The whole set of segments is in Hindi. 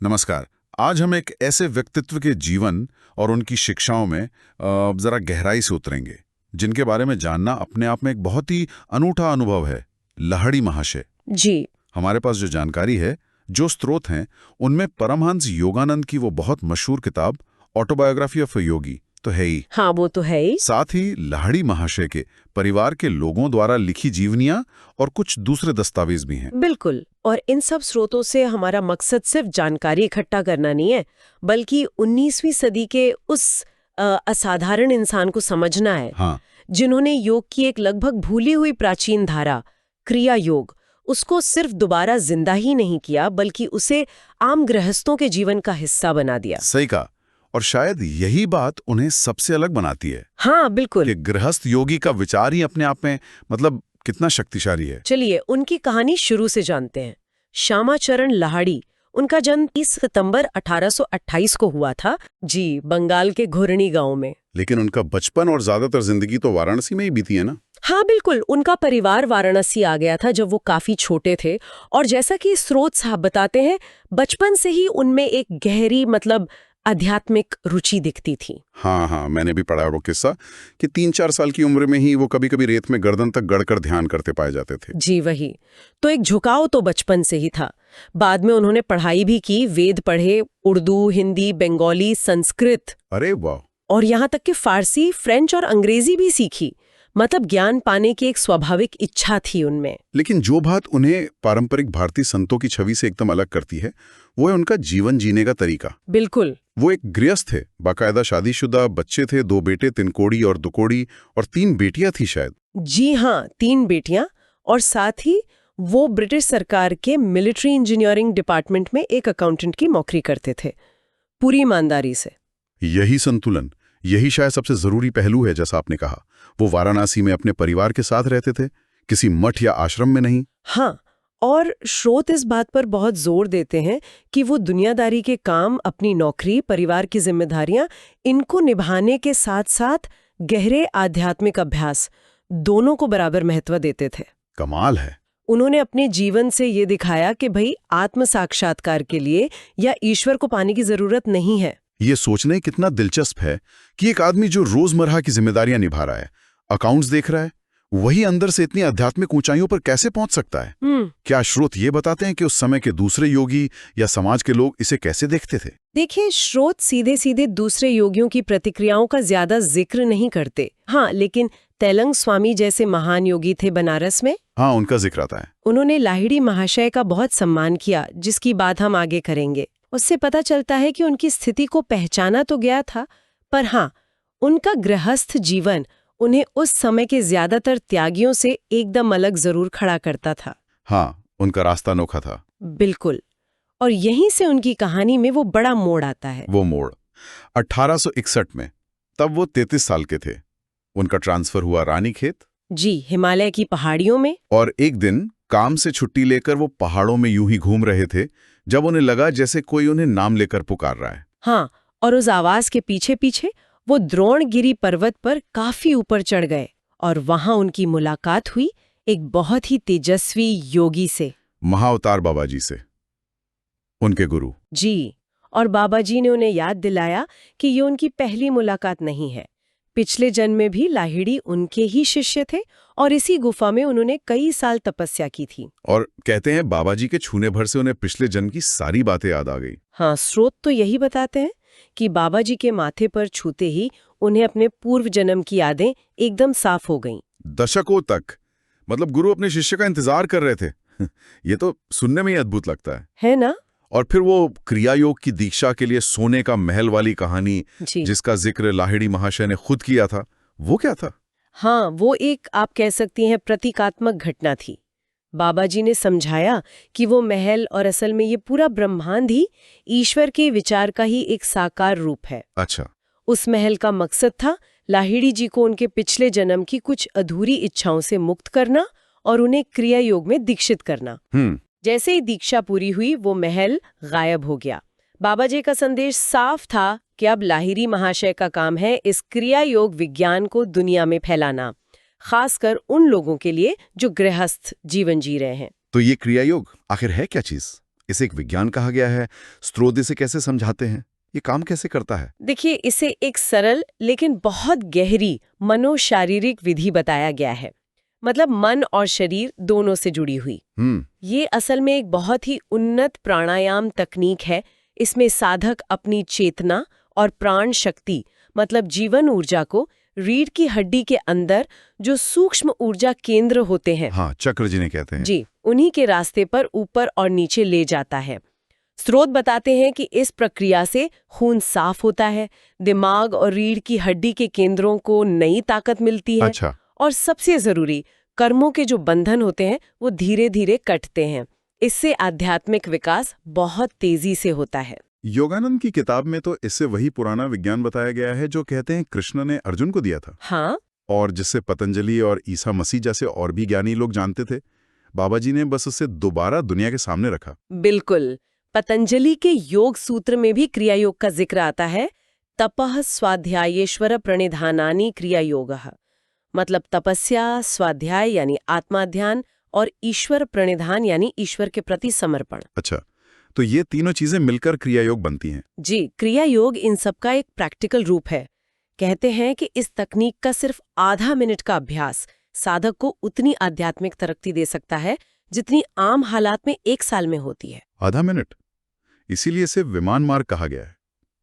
नमस्कार। आज हम एक ऐसे व्यक्तित्व के जीवन और उनकी शिक्षाओं में जरा गहराई से उतरेंगे, जिनके बारे में जानना अपने आप में एक बहुत ही अनूठा अनुभव है। लाहिड़ी महाशय। जी। हमारे पास जो जानकारी है, जो स्रोत हैं, उनमें परमहंस योगानंद की वो बहुत मशहूर किताब ऑटोबायोग्राफी ऑफ अ योगी तो है ही। हाँ, वो तो है ही। साथ ही लाहिड़ी महाशय के परिवार के लोगों द्वारा लिखी जीवनियां और कुछ दूसरे दस्तावेज भी हैं। बिल्कुल। और इन सब स्रोतों से हमारा मकसद सिर्फ जानकारी इकट्ठा करना नहीं है, बल्कि 19वीं सदी के उस असाधारण इंसान को समझना है। हाँ। जिन्होंने योग की एक लगभग भूली हुई प्राचीन धारा, क्रिया योग, उसको सिर्फ दोबारा जिंदा ही नहीं किया, बल्कि उसे आम गृहस्थों के जीवन का हिस्सा बना दिया। सही कहा। और शायद यही बात उन्हें सबसे अलग बनाती है हाँ, बिल्कुल। कि गृहस्थ योगी का विचार ही अपने आप में मतलब कितना शक्तिशाली है। चलिए उनकी कहानी शुरू से जानते हैं। श्यामाचरण लाहिड़ी, उनका जन्म 30 सितंबर 1828 को हुआ था। जी, बंगाल के घुरणी गांव में। लेकिन उनका बचपन और ज्यादातर जिंदगी तो वाराणसी में ही बीती है ना। हाँ बिल्कुल, उनका परिवार वाराणसी आ गया था जब वो काफी छोटे थे। और जैसा कि स्रोत साहब बताते हैं, बचपन से ही उनमें एक गहरी आध्यात्मिक रुचि दिखती थी। हाँ, मैंने भी पढ़ा वो किस्सा कि 3-4 साल की उम्र में ही वो कभी कभी रेत में गर्दन तक गड़कर ध्यान करते पाए जाते थे। जी वही। तो एक झुकाव तो बचपन से ही था। बाद में उन्होंने पढ़ाई भी की, वेद पढ़े, उर्दू, हिंदी, बंगाली, संस्कृत, अरे वाह। और यहाँ तक कि फारसी, फ्रेंच और अंग्रेजी भी सीखी। मतलब ज्ञान पाने की एक स्वाभाविक इच्छा थी उनमें। लेकिन जो बात उन्हें पारंपरिक भारतीय संतों की छवि से एकदम अलग करती है, वो है उनका जीवन जीने का तरीका। बिल्कुल। वो एक गृहस्थ थे, बाकायदा शादीशुदा, बच्चे थे, 2 बेटे, तिनकोड़ी और दुकोड़ी, और 3 बेटियां थी शायद। जी हाँ, 3 बेटियां। और साथ ही वो ब्रिटिश सरकार के मिलिट्री इंजीनियरिंग डिपार्टमेंट में एक अकाउंटेंट की नौकरी करते थे, पूरी ईमानदारी से। यही संतुलन, यही शायद सबसे जरूरी पहलू है। जैसा आपने कहा, वो वाराणसी में अपने परिवार के साथ रहते थे, किसी मठ या आश्रम में नहीं। हाँ, और स्रोत इस बात पर बहुत जोर देते हैं कि वो दुनियादारी के काम, अपनी नौकरी, परिवार की जिम्मेदारियां, इनको निभाने के साथ साथ गहरे आध्यात्मिक अभ्यास, दोनों को बराबर महत्व देते थे। कमाल है। उन्होंने अपने जीवन से ये दिखाया कि भाई आत्म साक्षात्कार के लिए या ईश्वर को पाने की जरूरत नहीं है। ये सोचने कितना दिलचस्प है कि एक आदमी जो रोजमर्रा की जिम्मेदारियां निभा रहा है, अकाउंट्स देख रहा है, वही अंदर से इतनी आध्यात्मिक ऊंचाइयों पर कैसे पहुंच सकता है। क्या स्रोत ये बताते हैं कि उस समय के दूसरे योगी या समाज के लोग इसे कैसे देखते थे? देखिए, स्रोत सीधे सीधे दूसरे योगियों की प्रतिक्रियाओं का ज्यादा जिक्र नहीं करते। हाँ, लेकिन तेलंग स्वामी जैसे महान योगी थे बनारस में। हाँ, उनका जिक्र आता है। उन्होंने लाहिड़ी महाशय का बहुत सम्मान किया, जिसकी बात हम आगे करेंगे। उससे पता चलता है कि उनकी स्थिति को पहचाना तो गया था, पर हाँ, उनका गृहस्थ जीवन उन्हें उस समय के ज्यादातर त्यागियों से एकदम अलग जरूर खड़ा करता था। हाँ, उनका रास्ता अनोखा था। बिल्कुल। और यहीं से उनकी कहानी में वो बड़ा मोड़ आता है। वो मोड़ 1861 में, तब वो 33 साल के थे। उनका ट्रांसफर हुआ रानीखेत। जी, हिमालय की पहाड़ियों में। और एक दिन काम से छुट्टी लेकर वो पहाड़ों में यूं ही घूम रहे थे, जब उन्हें लगा जैसे कोई उन्हें नाम लेकर पुकार रहा है। हाँ, और उस आवाज के पीछे पीछे वो द्रोणगिरी पर्वत पर काफी ऊपर चढ़ गए, और वहां उनकी मुलाकात हुई एक बहुत ही तेजस्वी योगी से, महाअवतार बाबाजी से, उनके गुरु। जी। और बाबाजी ने उन्हें याद दिलाया कि ये उनकी पहली मुलाकात नहीं है। पिछले जन्म में भी लाहिड़ी उनके ही शिष्य थे, और इसी गुफा में उन्होंने कई साल तपस्या की थी। और कहते हैं बाबाजी के छूने भर से उन्हें पिछले जन्म की सारी बातें याद आ गई। हाँ, स्रोत तो यही बताते हैं कि बाबाजी के माथे पर छूते ही उन्हें अपने पूर्व जन्म की यादें एकदम साफ हो गईं। दशकों तक मतलब गुरु अपने शिष्य का इंतजार कर रहे थे। ये तो सुनने में ही अद्भुत लगता है ना? और फिर वो क्रिया योग की दीक्षा के लिए सोने का महल वाली कहानी, जिसका जिक्र लाहिड़ी महाशय ने खुद किया था, वो क्या था? हाँ, वो एक, आप कह सकती हैं, प्रतीकात्मक घटना थी। बाबाजी ने समझाया कि वो महल और असल में ये पूरा ब्रह्मांड ही ईश्वर के विचार का ही एक साकार रूप है। अच्छा। उस महल का मकसद था लाहिड़ी जी को उनके पिछले जन्म की कुछ अधूरी इच्छाओं से मुक्त करना और उन्हें क्रिया योग में दीक्षित करना। जैसे ही दीक्षा पूरी हुई, वो महल गायब हो गया। बाबाजी का संदेश साफ था कि अब लाहिड़ी महाशय का काम है इस क्रिया योग विज्ञान को दुनिया में फैलाना, खासकर उन लोगों के लिए जो गृहस्थ जीवन जी रहे हैं। तो ये क्रिया योग आखिर है क्या चीज? इसे एक विज्ञान कहा गया है। स्रोत इसे कैसे समझाते हैं? ये काम कैसे करता है? देखिए, इसे एक सरल लेकिन बहुत गहरी मनोशारीरिक विधि बताया गया है। मतलब मन और शरीर दोनों से जुड़ी हुई। ये असल में एक बहुत ही उन्नत प्राणायाम तकनीक है। इसमें साधक अपनी चेतना और प्राण शक्ति मतलब जीवन ऊर्जा को रीढ़ की हड्डी के अंदर जो सूक्ष्म ऊर्जा केंद्र होते हैं, हाँ, चक्र जिन्हें कहते हैं, जी, उन्हीं के रास्ते पर ऊपर और नीचे ले जाता है। स्रोत बताते हैं कि इस प्रक्रिया से खून साफ होता है, दिमाग और रीढ़ की हड्डी के केंद्रों को नई ताकत मिलती है। अच्छा। और सबसे जरूरी, कर्मों के जो बंधन होते हैं वो धीरे धीरे कटते हैं। इससे आध्यात्मिक विकास बहुत तेजी से होता है। योगानंद की किताब में तो इससे वही पुराना विज्ञान बताया गया है जो कहते हैं कृष्ण ने अर्जुन को दिया था। हाँ, और जिससे पतंजलि और ईसा मसीह जैसे और भी ज्ञानी लोग जानते थे। बाबा जी ने बस उसे दोबारा दुनिया के सामने रखा। बिल्कुल। पतंजलि के योग सूत्र में भी क्रिया योग का जिक्र आता है। तपः स्वाध्यायेश्वर प्रणिधानानि क्रिया योगः। मतलब तपस्या, स्वाध्याय यानी आत्माध्यान और ईश्वर प्रणिधान यानी ईश्वर के प्रति समर्पण। अच्छा, तो ये तीनों चीजें मिलकर क्रिया योग बनती हैं। जी, क्रिया योग इन सब का एक प्रैक्टिकल रूप है। कहते हैं कि इस तकनीक का सिर्फ आधा मिनट का अभ्यास साधक को उतनी आध्यात्मिक तरक्की दे सकता है जितनी आम हालात में 1 साल में होती है। आधा मिनट? इसीलिए इसे विमान मार्ग कहा गया है,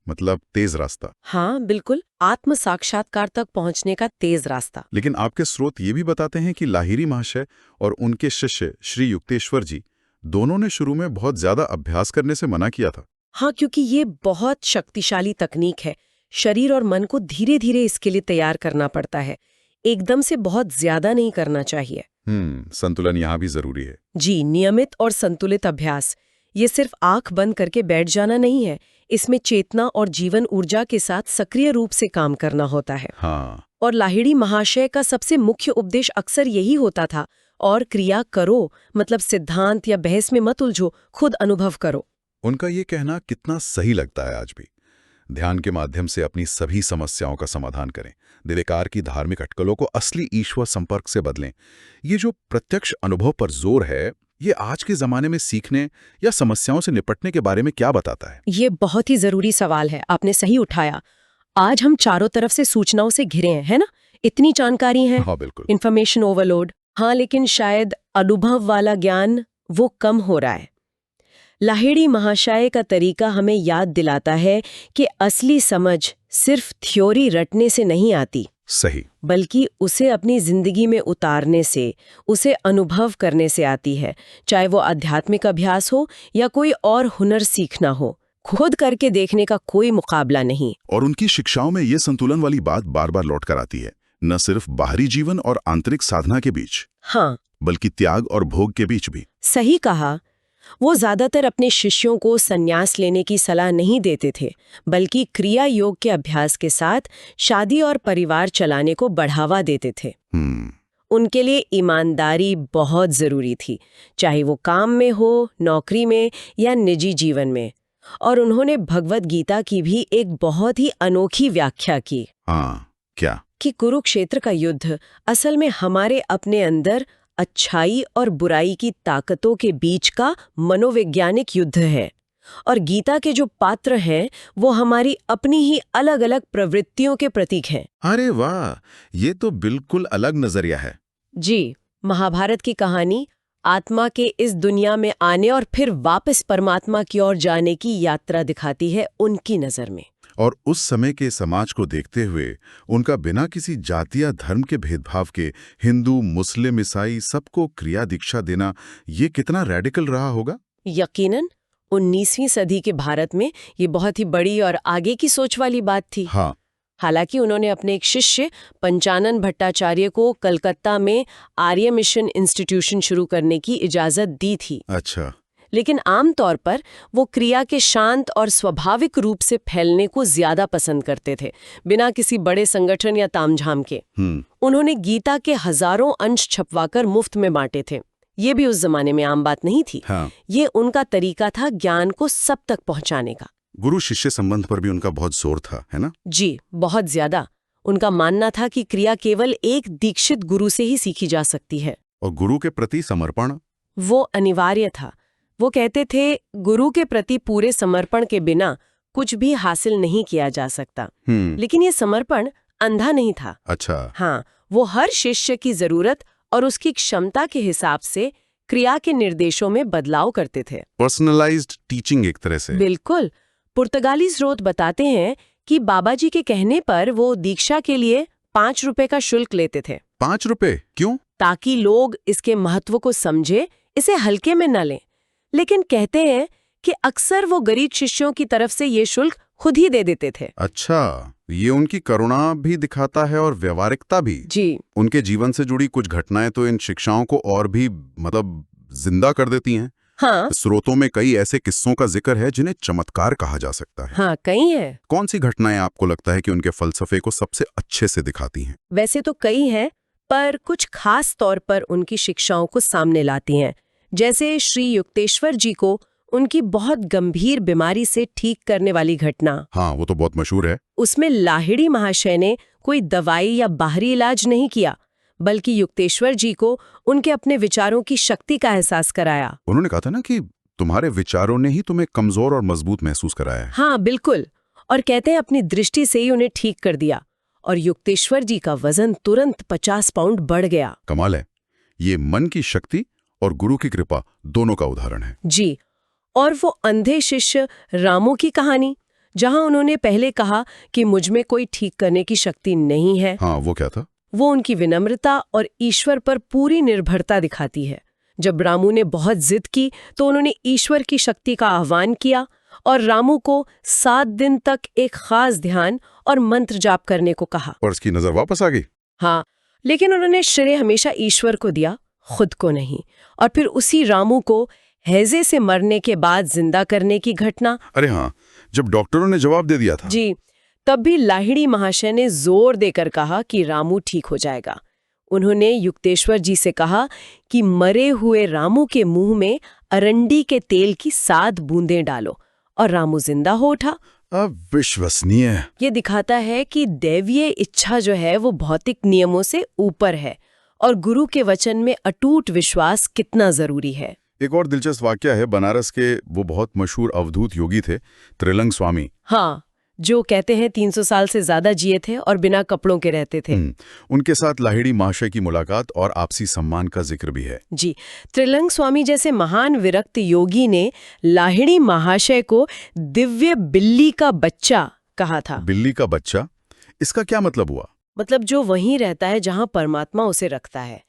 मतलब तेज रास्ता। हाँ बिल्कुल, आत्म साक्षात्कार तक पहुंचने का तेज रास्ता। लेकिन आपके स्रोत ये भी बताते हैं कि लाहिरी महाशय और उनके शिष्य श्री युक्तेश्वर जी दोनों ने शुरू में बहुत ज्यादा अभ्यास करने से मना किया था। हाँ, क्योंकि ये बहुत शक्तिशाली तकनीक है। शरीर और मन को धीरे धीरे इसके लिए तैयार करना पड़ता है। एकदम से बहुत ज्यादा नहीं करना चाहिए। संतुलन यहाँ भी जरूरी है। जी, नियमित और संतुलित अभ्यास। ये सिर्फ आंख बंद करके बैठ जाना नहीं है। इसमें चेतना और जीवन ऊर्जा के साथ सक्रिय रूप से काम करना होता है। हाँ। और लाहिड़ी महाशय का सबसे मुख्य उपदेश अक्सर यही होता था, और क्रिया करो, मतलब सिद्धांत या बहस में मत उलझो, खुद अनुभव करो। उनका ये कहना कितना सही लगता है आज भी। ध्यान के माध्यम से अपनी सभी समस्याओं का समाधान करें, दिलेकार की धार्मिक अटकलों को असली ईश्वर संपर्क से बदलें। ये जो प्रत्यक्ष अनुभव पर जोर है, ये आज के जमाने में सीखने या समस्याओं से निपटने के बारे में क्या बताता है? ये बहुत ही जरूरी सवाल है, आपने सही उठाया। आज हम चारों तरफ से सूचनाओं से घिरे हैं, है ना? इतनी जानकारी है। हाँ बिल्कुल। Information overload. हाँ, लेकिन शायद अनुभव वाला ज्ञान वो कम हो रहा है। लाहिड़ी महाशय का तरीका हमें याद दिलाता है कि असली समझ सिर्फ थ्योरी रटने से नहीं आती। सही। बल्कि उसे अपनी जिंदगी में उतारने से, उसे अनुभव करने से आती है। चाहे वो आध्यात्मिक अभ्यास हो या कोई और हुनर सीखना हो, खुद करके देखने का कोई मुकाबला नहीं। और उनकी शिक्षाओं में ये संतुलन वाली बात बार बार लौट कर आती है, न सिर्फ बाहरी जीवन और आंतरिक साधना के बीच, हाँ, बल्कि त्याग और भोग के बीच भी। सही कहा। वो ज्यादातर अपने शिष्यों को संन्यास लेने की सलाह नहीं देते थे, बल्कि क्रिया योग के अभ्यास के साथ शादी और परिवार चलाने को बढ़ावा देते थे। उनके लिए ईमानदारी बहुत जरूरी थी, चाहे वो काम में हो, नौकरी में या निजी जीवन में। और उन्होंने भगवद गीता की भी एक बहुत ही अनोखी व्याख्या की। हाँ, क्या? कि कुरुक्षेत्र का युद्ध असल में हमारे अपने अंदर अच्छाई और बुराई की ताकतों के बीच का मनोवैज्ञानिक युद्ध है। और गीता के जो पात्र हैं वो हमारी अपनी ही अलग अलग प्रवृत्तियों के प्रतीक हैं। अरे वाह, ये तो बिल्कुल अलग नजरिया है। जी, महाभारत की कहानी आत्मा के इस दुनिया में आने और फिर वापस परमात्मा की ओर जाने की यात्रा दिखाती है उनकी नजर में। और उस समय के समाज को देखते हुए उनका बिना किसी जाति या धर्म के भेदभाव के हिंदू, मुस्लिम, ईसाई सबको क्रिया दीक्षा देना, ये कितना रैडिकल रहा होगा। यकीनन 19वीं सदी के भारत में ये बहुत ही बड़ी और आगे की सोच वाली बात थी। हाँ। हालांकि उन्होंने अपने एक शिष्य पंचानन भट्टाचार्य को कलकत्ता में आर्य मिशन इंस्टीट्यूशन शुरू करने की इजाजत दी थी। अच्छा। लेकिन आमतौर पर वो क्रिया के शांत और स्वाभाविक रूप से फैलने को ज्यादा पसंद करते थे, बिना किसी बड़े संगठन या तामझाम के। उन्होंने गीता के हजारों अंश छपवाकर मुफ्त में बांटे थे। ये भी उस जमाने में आम बात नहीं थी। हाँ। ये उनका तरीका था ज्ञान को सब तक पहुंचाने का। गुरु शिष्य संबंध पर भी उनका बहुत जोर था, है ना? जी, बहुत ज्यादा। उनका मानना था कि क्रिया केवल एक दीक्षित गुरु से ही सीखी जा सकती है। और गुरु के प्रति समर्पण, वो अनिवार्य था। वो कहते थे गुरु के प्रति पूरे समर्पण के बिना कुछ भी हासिल नहीं किया जा सकता। लेकिन ये समर्पण अंधा नहीं था। अच्छा। हाँ, वो हर शिष्य की जरूरत और उसकी क्षमता के हिसाब से क्रिया के निर्देशों में बदलाव करते थे। पर्सनलाइज्ड टीचिंग एक तरह से। बिल्कुल। पुर्तगाली स्रोत बताते हैं कि बाबा जी के कहने पर वो दीक्षा के लिए 5 रुपए का शुल्क लेते थे। 5 रुपए क्यों? ताकि लोग इसके महत्व को समझे, इसे हल्के में न लें। लेकिन कहते हैं कि अक्सर वो गरीब शिष्यों की तरफ से ये शुल्क खुद ही दे देते थे। अच्छा, ये उनकी करुणा भी दिखाता है और व्यवहारिकता भी। जी। उनके जीवन से जुड़ी कुछ घटनाएं तो इन शिक्षाओं को और भी जिंदा कर देती हैं। हाँ। स्रोतों में कई ऐसे किस्सों का जिक्र है जिन्हें चमत्कार कहा जा सकता है। हाँ, कई हैं। कौन सी घटनाएं आपको लगता है कि उनके फलसफे को सबसे अच्छे से दिखाती हैं? वैसे तो कई हैं, पर कुछ खास तौर पर उनकी शिक्षाओं को सामने लाती हैं। जैसे श्री युक्तेश्वर जी को उनकी बहुत गंभीर बीमारी से ठीक करने वाली घटना। हाँ, वो तो बहुत मशहूर है। उसमें लाहिड़ी महाशय ने कोई दवाई या बाहरी इलाज नहीं किया, बल्कि युक्तेश्वर जी को उनके अपने विचारों की शक्ति का एहसास कराया। उन्होंने कहा था ना कि तुम्हारे विचारों ने ही तुम्हें कमजोर और मजबूत महसूस कराया है। हाँ, बिल्कुल। और कहते हैं अपनी दृष्टि से ही उन्हें ठीक कर दिया और युक्तेश्वर जी का वजन तुरंत 50 पाउंड बढ़ गया। कमाल है। ये मन की शक्ति और गुरु की कृपा दोनों का उदाहरण है। जी। और वो अंधे शिष्य रामू की कहानी, जहां उन्होंने पहले कहा कि मुझ में कोई ठीक करने की शक्ति नहीं है। हाँ, वो क्या था? वो उनकी विनम्रता और ईश्वर पर पूरी निर्भरता दिखाती है। जब रामू ने बहुत जिद की तो उन्होंने ईश्वर की शक्ति का आह्वान किया और रामू को 7 दिन तक एक खास ध्यान और मंत्र जाप करने को कहा। और उसकी नजर वापस आ गई। हाँ, लेकिन उन्होंने श्रेय हमेशा ईश्वर को दिया, खुद को नहीं। और फिर उसी रामू को हैजे से मरने के बाद जिंदा करने की घटना। अरे हाँ, जब डॉक्टरों ने जवाब दे दिया था। जी, तब भी लाहिड़ी महाशय ने जोर देकर कहा कि रामू ठीक हो जाएगा। उन्होंने युक्तेश्वर जी से कहा कि मरे हुए रामू के मुंह में अरंडी के तेल की 7 बूंदें डालो और रामू जिंदा हो उठा। अविश्वसनीय। ये दिखाता है कि दैवीय इच्छा जो है वो भौतिक नियमों से ऊपर है और गुरु के वचन में अटूट विश्वास कितना जरूरी है। एक और दिलचस्प वाकया है, बनारस के वो बहुत मशहूर अवधूत योगी थे त्रिलंग स्वामी। हाँ, जो कहते हैं 300 साल से ज्यादा जिए थे और बिना कपड़ों के रहते थे। उनके साथ लाहिड़ी महाशय की मुलाकात और आपसी सम्मान का जिक्र भी है। जी, त्रिलंग स्वामी जैसे महान विरक्त योगी ने लाहिड़ी महाशय को दिव्य बिल्ली का बच्चा कहा था। बिल्ली का बच्चा? इसका क्या मतलब हुआ? मतलब जो वहीं रहता है जहां परमात्मा उसे रखता है,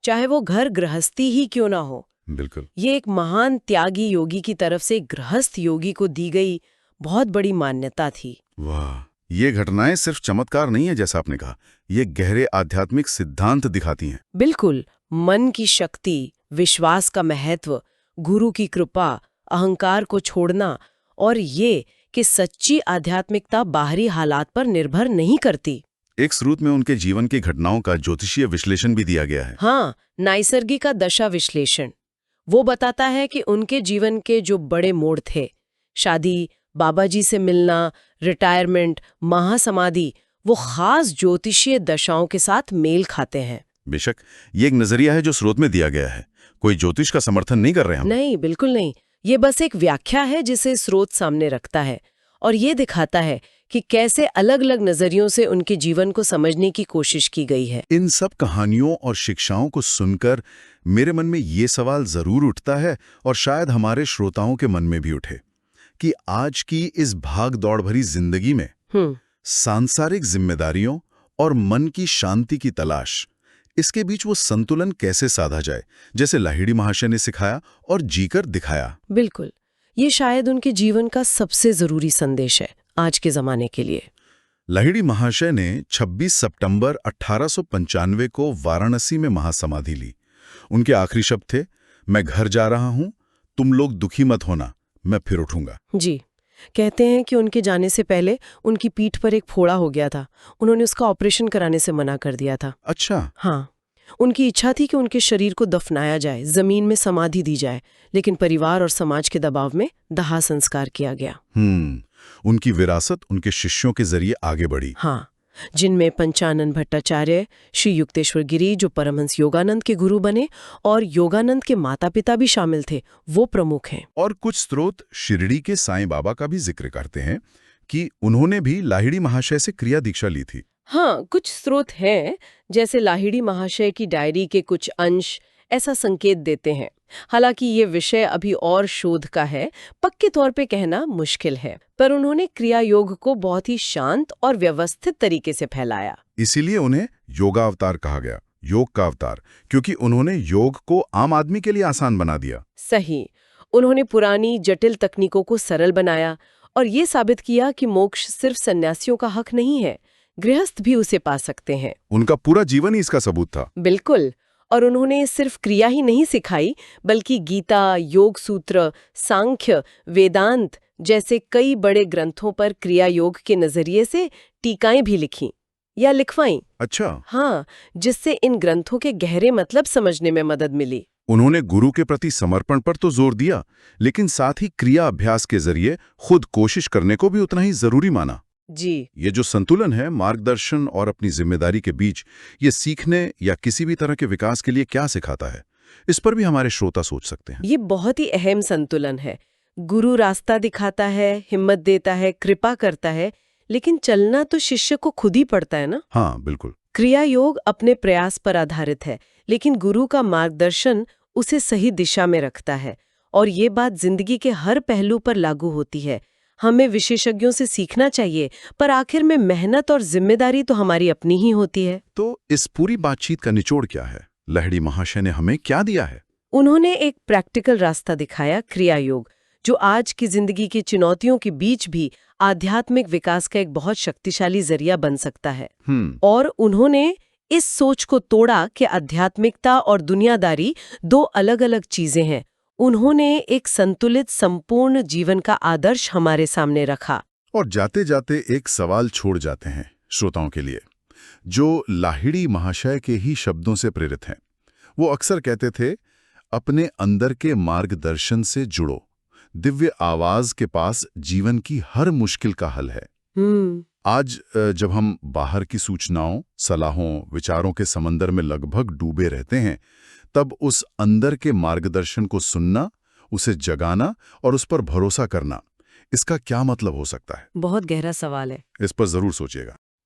चाहे वो घर गृहस्थी ही क्यों ना हो। बिल्कुल। ये एक महान त्यागी योगी की तरफ से गृहस्थ योगी को दी गई बहुत बड़ी मान्यता थी। वाह, ये घटनाएं सिर्फ चमत्कार नहीं है जैसा आपने कहा, ये गहरे आध्यात्मिक सिद्धांत दिखाती हैं। बिल्कुल, मन की शक्ति, विश्वास का महत्व, गुरु की कृपा, अहंकार को छोड़ना और ये कि सच्ची आध्यात्मिकता बाहरी हालात पर निर्भर नहीं करती। एक स्रोत में उनके जीवन की घटनाओं का ज्योतिषीय विश्लेषण भी दिया गया है। हाँ, नैसर्गिक दशा विश्लेषण। वो बताता है कि उनके जीवन के जो बड़े मोड़ थे, शादी, बाबा जी से मिलना, रिटायरमेंट, महासमाधि, वो खास ज्योतिषीय दशाओं के साथ मेल खाते हैं। बेशक, ये एक नजरिया है जो स्रोत में दिया गया है, कोई ज्योतिष का समर्थन नहीं कर रहे हम। नहीं, बिल्कुल नहीं। ये बस एक व्याख्या है जिसे स्रोत सामने रखता है और ये दिखाता है कि कैसे अलग अलग नजरियों से उनके जीवन को समझने की कोशिश की गई है। इन सब कहानियों और शिक्षाओं को सुनकर मेरे मन में ये सवाल जरूर उठता है और शायद हमारे श्रोताओं के मन में भी उठे कि आज की इस भाग दौड़ भरी जिंदगी में सांसारिक जिम्मेदारियों और मन की शांति की तलाश, इसके बीच वो संतुलन कैसे साधा जाए, जैसे लाहिड़ी महाशय ने सिखाया और जीकर दिखाया। बिल्कुल, ये शायद उनके जीवन का सबसे जरूरी संदेश है आज के जमाने के लिए। लाहिड़ी महाशय ने 26 सितंबर 1895 को वाराणसी में महासमाधि ली। उनके आखिरी शब्द थे, मैं घर जा रहा हूं, तुम लोग दुखी मत होना, मैं फिर उठूंगा। जी, कहते हैं कि उनके जाने से पहले उनकी पीठ पर एक फोड़ा हो गया था। उन्होंने उसका ऑपरेशन कराने से मना कर दिया था। अच्छा। हाँ, उनकी इच्छा थी कि उनके शरीर को दफनाया जाए, जमीन में समाधि दी जाए, लेकिन परिवार और समाज के दबाव में दाह संस्कार किया गया। उनकी विरासत उनके शिष्यों के जरिए आगे बढ़ी। हाँ, जिनमें पंचानन भट्टाचार्य, श्री युक्तेश्वर गिरी जो परमहंस योगानंद के गुरु बने और योगानंद के माता पिता भी शामिल थे, वो प्रमुख हैं। और कुछ स्रोत शिरडी के साईं बाबा का भी जिक्र करते हैं कि उन्होंने भी लाहिड़ी महाशय से क्रिया दीक्षा ली थी। हाँ, कुछ स्रोत हैं, जैसे लाहिड़ी महाशय की डायरी के कुछ अंश ऐसा संकेत देते हैं। हालांकि ये विषय अभी और शोध का है, पक्के तौर पे कहना मुश्किल है, पर उन्होंने क्रिया योग को बहुत ही शांत और व्यवस्थित तरीके से फैलाया। इसीलिए उन्हें योगा अवतार कहा गया, योग का अवतार, क्योंकि उन्होंने योग को आम आदमी के लिए आसान बना दिया। सही, उन्होंने पुरानी जटिल तकनीकों को सरल बनाया और ये साबित किया कि मोक्ष सिर्फ सन्यासियों का हक नहीं है, गृहस्थ भी उसे पा सकते हैं। उनका पूरा जीवन ही इसका सबूत था। बिल्कुल, और उन्होंने सिर्फ क्रिया ही नहीं सिखाई, बल्कि गीता, योग सूत्र, सांख्य, वेदांत जैसे कई बड़े ग्रंथों पर क्रिया योग के नजरिए से टीकाएं भी लिखीं या लिखवाईं। अच्छा। हाँ, जिससे इन ग्रंथों के गहरे मतलब समझने में मदद मिली। उन्होंने गुरु के प्रति समर्पण पर तो जोर दिया, लेकिन साथ ही क्रिया अभ्यास के जरिए खुद कोशिश करने को भी उतना ही जरूरी माना। जी, ये जो संतुलन है मार्गदर्शन और अपनी जिम्मेदारी के बीच, ये सीखने या किसी भी तरह के विकास के लिए क्या सिखाता है, इस पर भी हमारे श्रोता सोच सकते हैं। ये बहुत ही अहम संतुलन है। गुरु रास्ता दिखाता है, हिम्मत देता है, कृपा करता है, लेकिन चलना तो शिष्य को खुद ही पड़ता है ना। हाँ, बिल्कुल। क्रिया योग अपने प्रयास पर आधारित है, लेकिन गुरु का मार्गदर्शन उसे सही दिशा में रखता है। और ये बात जिंदगी के हर पहलू पर लागू होती है। हमें विशेषज्ञों से सीखना चाहिए, पर आखिर में मेहनत और जिम्मेदारी तो हमारी अपनी ही होती है। तो इस पूरी बातचीत का निचोड़ क्या है? लाहिड़ी महाशय ने हमें क्या दिया है? उन्होंने एक प्रैक्टिकल रास्ता दिखाया, क्रिया योग, जो आज की जिंदगी की चुनौतियों के बीच भी आध्यात्मिक विकास का एक बहुत शक्तिशाली जरिया बन सकता है। और उन्होंने इस सोच को तोड़ा कि आध्यात्मिकता और दुनियादारी दो अलग-अलग चीजें हैं। उन्होंने एक संतुलित संपूर्ण जीवन का आदर्श हमारे सामने रखा। और जाते जाते एक सवाल छोड़ जाते हैं श्रोताओं के लिए, जो लाहिड़ी महाशय के ही शब्दों से प्रेरित हैं। वो अक्सर कहते थे, अपने अंदर के मार्गदर्शन से जुड़ो, दिव्य आवाज के पास जीवन की हर मुश्किल का हल है। आज जब हम बाहर की सूचनाओं, सलाहों, विचारों के समंदर में लगभग डूबे रहते हैं, तब उस अंदर के मार्गदर्शन को सुनना, उसे जगाना और उस पर भरोसा करना, इसका क्या मतलब हो सकता है? बहुत गहरा सवाल है। इस पर जरूर सोचिएगा।